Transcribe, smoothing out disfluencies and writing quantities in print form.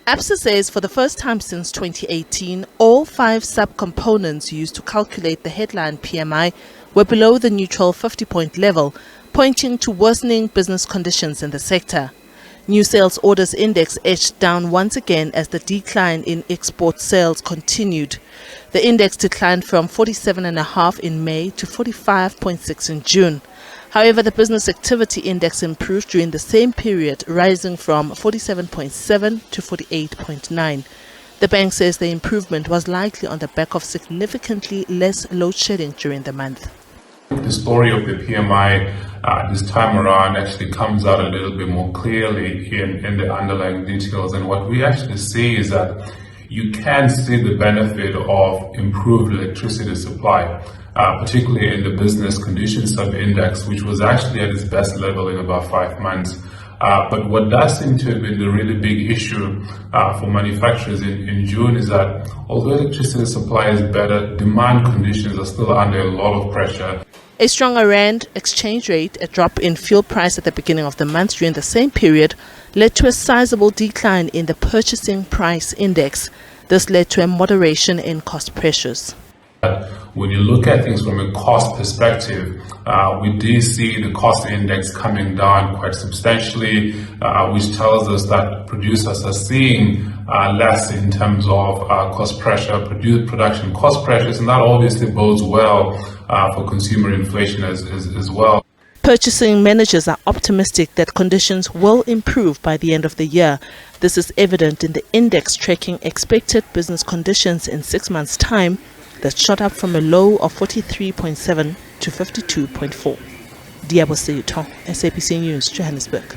ABSA says for the first time since 2018, all 5 subcomponents used to calculate the headline PMI were below the neutral 50-point level, pointing to worsening business conditions in the sector. New sales orders index edged down once again as the decline in export sales continued. The index declined from 47.5 in May to 45.6 in June. However, the business activity index improved during the same period, rising from 47.7 to 48.9. The bank says the improvement was likely on the back of significantly less load shedding during the month. The story of the PMI this time around actually comes out a little bit more clearly in the underlying details, and what we actually see is that you can see the benefit of improved electricity supply, particularly in the business conditions sub-index, which was actually at its best level in about 5 months. But what does seem to have been the really big issue for manufacturers in June is that although electricity supply is better, demand conditions are still under a lot of pressure. A stronger rand exchange rate, a drop in fuel price at the beginning of the month during the same period, led to a sizable decline in the purchasing price index. This led to a moderation in cost pressures. When you look at things from a cost perspective, we do see the cost index coming down quite substantially, which tells us that producers are seeing less in terms of cost pressure, production cost pressures, and that obviously bodes well for consumer inflation as well. Purchasing managers are optimistic that conditions will improve by the end of the year. This is evident in the index tracking expected business conditions in 6 months' time that shot up from a low of 43.7 to 52.4. ABSA, SABC News, Johannesburg.